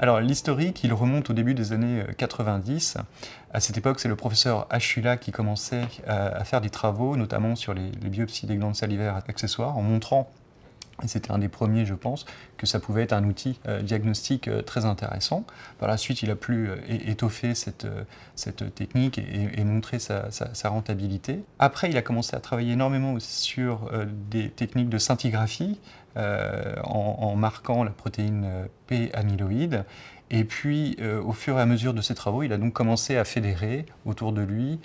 Alors l'historique, il remonte au début des années 90. À cette époque, c'est le professeur Achula qui commençait à faire des travaux, notamment sur les biopsies des glandes salivaires accessoires, en montrant, et c'était un des premiers je pense, que ça pouvait être un outil diagnostique très intéressant. Par la suite, il a pu étoffer cette technique et montrer sa rentabilité. Après, il a commencé à travailler énormément aussi sur des techniques de scintigraphie, en marquant la protéine P amyloïde. Et puis, au fur et à mesure de ses travaux, il a donc commencé à fédérer autour de lui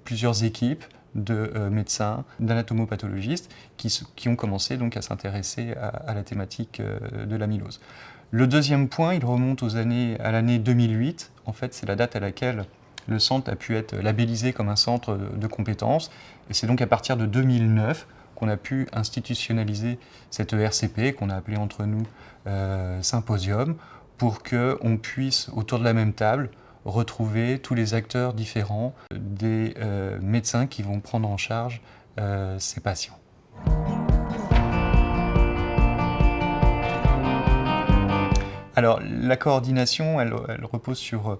plusieurs équipes de médecins, d'anatomopathologistes qui ont commencé donc à s'intéresser à la thématique de l'amylose. Le deuxième point, il remonte à l'année 2008. En fait, c'est la date à laquelle le centre a pu être labellisé comme un centre de compétences. Et c'est donc à partir de 2009 qu'on a pu institutionnaliser cette ERCP, qu'on a appelé entre nous symposium, pour qu'on puisse, autour de la même table, retrouver tous les acteurs différents des médecins qui vont prendre en charge ces patients. Alors, la coordination, elle repose sur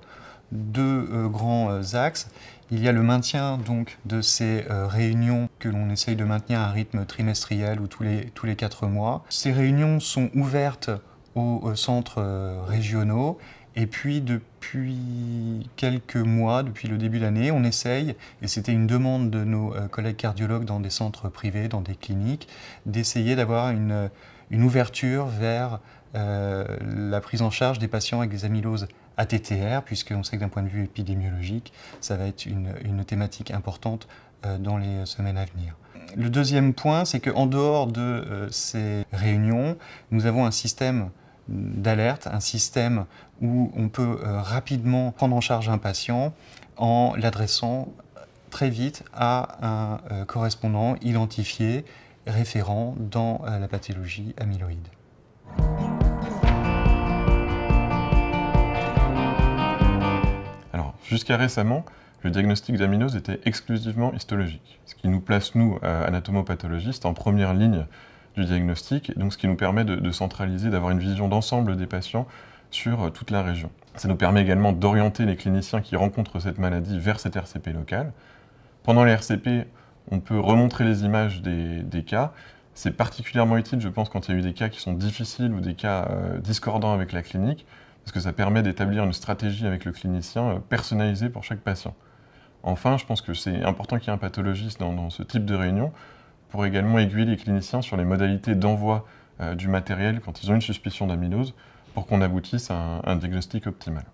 deux grands axes. Il y a le maintien donc, de ces réunions que l'on essaye de maintenir à un rythme trimestriel ou tous les 4 mois. Ces réunions sont ouvertes aux centres régionaux. Et puis, depuis quelques mois, depuis le début de l'année, on essaye, et c'était une demande de nos collègues cardiologues dans des centres privés, dans des cliniques, d'essayer d'avoir une ouverture vers la prise en charge des patients avec des amyloses ATTR, puisqu'on sait que d'un point de vue épidémiologique, ça va être une thématique importante dans les semaines à venir. Le deuxième point, c'est qu'en dehors de ces réunions, nous avons un système d'alerte, un système où on peut rapidement prendre en charge un patient en l'adressant très vite à un correspondant identifié, référent dans la pathologie amyloïde. Alors, jusqu'à récemment, le diagnostic d'amylose était exclusivement histologique, ce qui nous place, nous, anatomopathologistes, en première ligne du diagnostic, et donc ce qui nous permet de centraliser, d'avoir une vision d'ensemble des patients sur toute la région. Ça nous permet également d'orienter les cliniciens qui rencontrent cette maladie vers cette RCP locale. Pendant les RCP, on peut remontrer les images des cas. C'est particulièrement utile, je pense, quand il y a eu des cas qui sont difficiles ou des cas discordants avec la clinique, parce que ça permet d'établir une stratégie avec le clinicien personnalisée pour chaque patient. Enfin, je pense que c'est important qu'il y ait un pathologiste dans ce type de réunion pour également aiguiller les cliniciens sur les modalités d'envoi du matériel quand ils ont une suspicion d'amylose, pour qu'on aboutisse à un diagnostic optimal.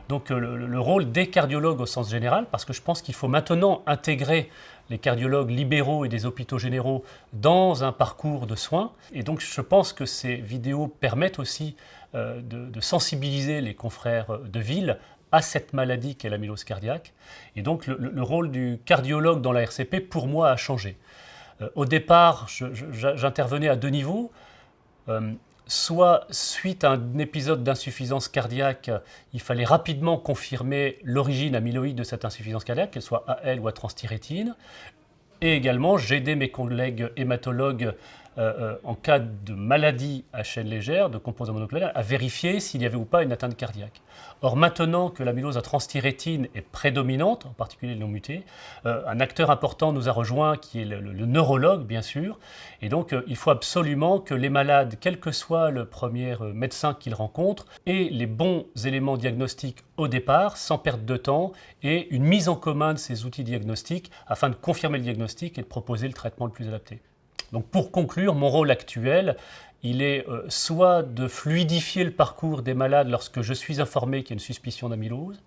Donc le rôle des cardiologues au sens général, parce que je pense qu'il faut maintenant intégrer les cardiologues libéraux et des hôpitaux généraux dans un parcours de soins. Et donc je pense que ces vidéos permettent aussi de sensibiliser les confrères de ville à cette maladie qu'est l'amylose cardiaque. Et donc le rôle du cardiologue dans la RCP, pour moi, a changé. Au départ, j'intervenais à deux niveaux. Soit suite à un épisode d'insuffisance cardiaque, il fallait rapidement confirmer l'origine amyloïde de cette insuffisance cardiaque, qu'elle soit AL ou à transthyrétine. Et également, j'aidais mes collègues hématologues en cas de maladie à chaîne légère, de composants monoclonales, à vérifier s'il y avait ou pas une atteinte cardiaque. Or, maintenant que l'amylose à transthyrétine est prédominante, en particulier les non mutés, un acteur important nous a rejoint qui est le neurologue, bien sûr. Et donc, il faut absolument que les malades, quel que soit le premier médecin qu'ils rencontrent, aient les bons éléments diagnostiques au départ, sans perte de temps, et une mise en commun de ces outils diagnostiques afin de confirmer le diagnostic et de proposer le traitement le plus adapté. Donc pour conclure, mon rôle actuel, il est soit de fluidifier le parcours des malades lorsque je suis informé qu'il y a une suspicion d'amylose,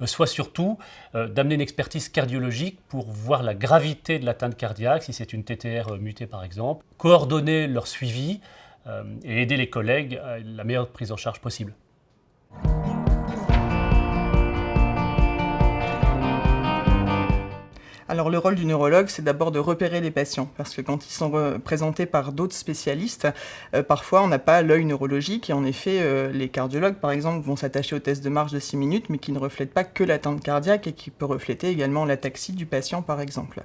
soit surtout d'amener une expertise cardiologique pour voir la gravité de l'atteinte cardiaque, si c'est une TTR mutée par exemple, coordonner leur suivi et aider les collègues à la meilleure prise en charge possible. Alors le rôle du neurologue, c'est d'abord de repérer les patients, parce que quand ils sont présentés par d'autres spécialistes, parfois on n'a pas l'œil neurologique, et en effet, les cardiologues par exemple vont s'attacher au test de marche de 6 minutes, mais qui ne reflète pas que l'atteinte cardiaque, et qui peut refléter également l'ataxie du patient par exemple.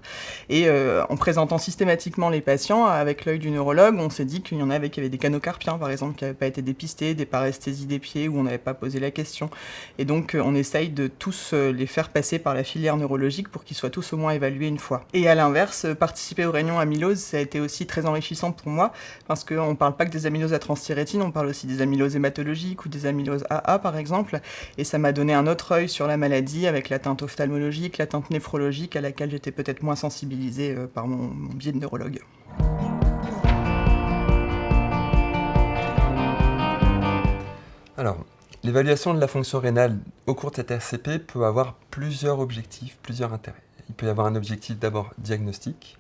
Et en présentant systématiquement les patients, avec l'œil du neurologue, on s'est dit qu'il y en avait qui avaient des canaux carpiens par exemple, qui n'avaient pas été dépistés, des paresthésies des pieds, où on n'avait pas posé la question. Et donc on essaye de tous les faire passer par la filière neurologique pour qu'ils soient tous au moins évalués une fois. Et à l'inverse, participer aux réunions amylose, ça a été aussi très enrichissant pour moi, parce qu'on ne parle pas que des amyloses à transthyrétine, on parle aussi des amyloses hématologiques ou des amyloses AA par exemple, et ça m'a donné un autre œil sur la maladie avec l'atteinte ophtalmologique, l'atteinte néphrologique à laquelle j'étais peut-être moins sensibilisée par mon biais de neurologue. Alors, l'évaluation de la fonction rénale au cours de cette RCP peut avoir plusieurs objectifs, plusieurs intérêts. Il peut y avoir un objectif d'abord diagnostique,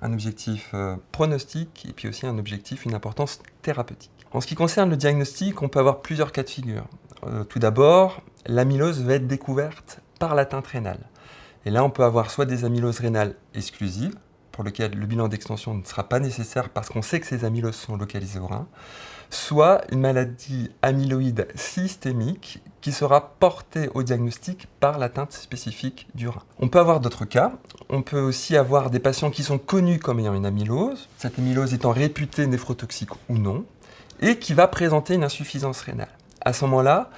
un objectif pronostic et puis aussi un objectif, une importance thérapeutique. En ce qui concerne le diagnostic, on peut avoir plusieurs cas de figure. Tout d'abord, l'amylose va être découverte par l'atteinte rénale. Et là, on peut avoir soit des amyloses rénales exclusives, pour lesquelles le bilan d'extension ne sera pas nécessaire parce qu'on sait que ces amyloses sont localisées au rein, soit une maladie amyloïde systémique qui sera portée au diagnostic par l'atteinte spécifique du rein. On peut avoir d'autres cas. On peut aussi avoir des patients qui sont connus comme ayant une amylose, cette amylose étant réputée néphrotoxique ou non, et qui va présenter une insuffisance rénale. À ce moment-là,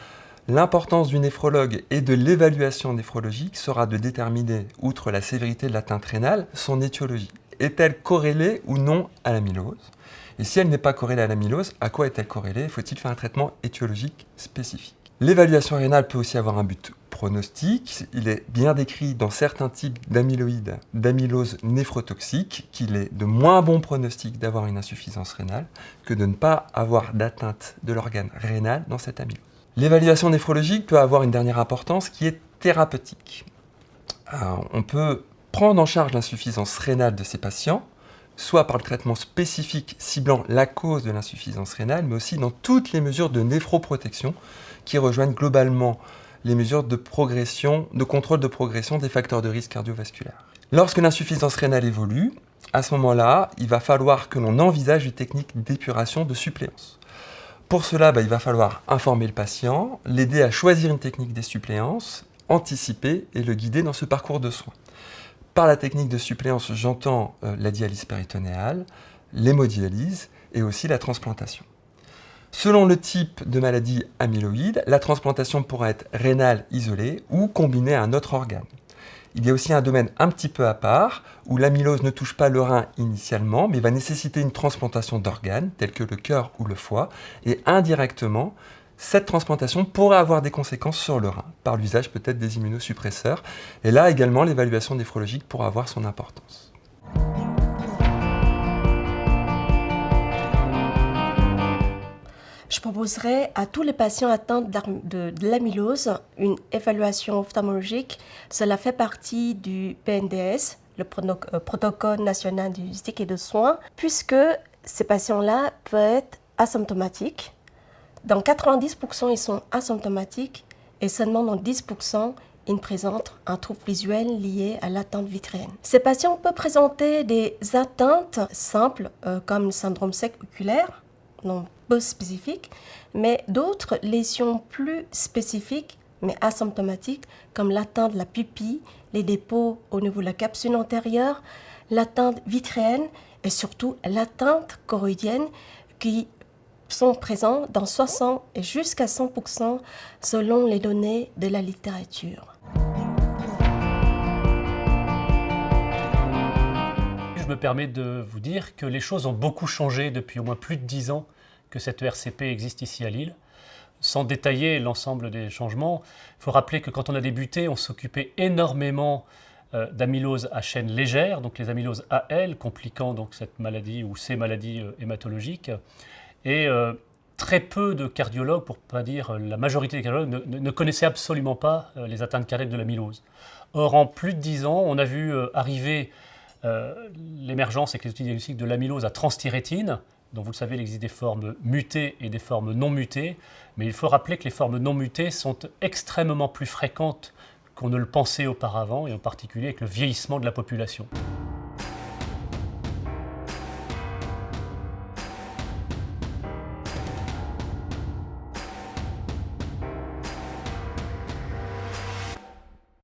l'importance du néphrologue et de l'évaluation néphrologique sera de déterminer, outre la sévérité de l'atteinte rénale, son étiologie. Est-elle corrélée ou non à l'amylose ? Et si elle n'est pas corrélée à l'amylose, à quoi est-elle corrélée ? Faut-il faire un traitement étiologique spécifique ? L'évaluation rénale peut aussi avoir un but pronostic. Il est bien décrit dans certains types d'amyloïdes, d'amylose néphrotoxique, qu'il est de moins bon pronostic d'avoir une insuffisance rénale que de ne pas avoir d'atteinte de l'organe rénal dans cette amylose. L'évaluation néphrologique peut avoir une dernière importance qui est thérapeutique. On peut prendre en charge l'insuffisance rénale de ces patients, soit par le traitement spécifique ciblant la cause de l'insuffisance rénale, mais aussi dans toutes les mesures de néphroprotection qui rejoignent globalement les mesures de progression, de contrôle de progression des facteurs de risque cardiovasculaire. Lorsque l'insuffisance rénale évolue, à ce moment-là, il va falloir que l'on envisage une technique d'épuration de suppléance. Pour cela, il va falloir informer le patient, l'aider à choisir une technique des suppléances, anticiper et le guider dans ce parcours de soins. Par la technique de suppléance, j'entends la dialyse péritonéale, l'hémodialyse et aussi la transplantation. Selon le type de maladie amyloïde, la transplantation pourra être rénale isolée ou combinée à un autre organe. Il y a aussi un domaine un petit peu à part, où l'amylose ne touche pas le rein initialement, mais va nécessiter une transplantation d'organes, tels que le cœur ou le foie, et indirectement, cette transplantation pourrait avoir des conséquences sur le rein, par l'usage peut-être des immunosuppresseurs. Et là également, l'évaluation néphrologique pourra avoir son importance. Je proposerais à tous les patients atteints de l'amylose une évaluation ophtalmologique. Cela fait partie du PNDS, le protocole national de diagnostic et de soins, puisque ces patients-là peuvent être asymptomatiques. Dans 90%, ils sont asymptomatiques et seulement dans 10%, ils présentent un trouble visuel lié à l'atteinte vitréenne. Ces patients peuvent présenter des atteintes simples comme le syndrome sec oculaire, non peu spécifiques, mais d'autres lésions plus spécifiques mais asymptomatiques comme l'atteinte de la pupille, les dépôts au niveau de la capsule antérieure, l'atteinte vitréenne et surtout l'atteinte choroïdienne qui sont présents dans 60 et jusqu'à 100% selon les données de la littérature. Je me permets de vous dire que les choses ont beaucoup changé depuis au moins plus de 10 ans que cette ERCP existe ici à Lille. Sans détailler l'ensemble des changements, il faut rappeler que quand on a débuté, on s'occupait énormément d'amylose à chaîne légère, donc les amyloses AL, compliquant donc cette maladie ou ces maladies hématologiques. Et très peu de cardiologues, pour ne pas dire la majorité des cardiologues, ne connaissaient absolument pas les atteintes cardiaques de l'amylose. Or, en plus de 10 ans, on a vu arriver l'émergence avec les outils diagnostiques de l'amylose à transthyrétine, dont vous le savez, il existe des formes mutées et des formes non mutées. Mais il faut rappeler que les formes non mutées sont extrêmement plus fréquentes qu'on ne le pensait auparavant, et en particulier avec le vieillissement de la population.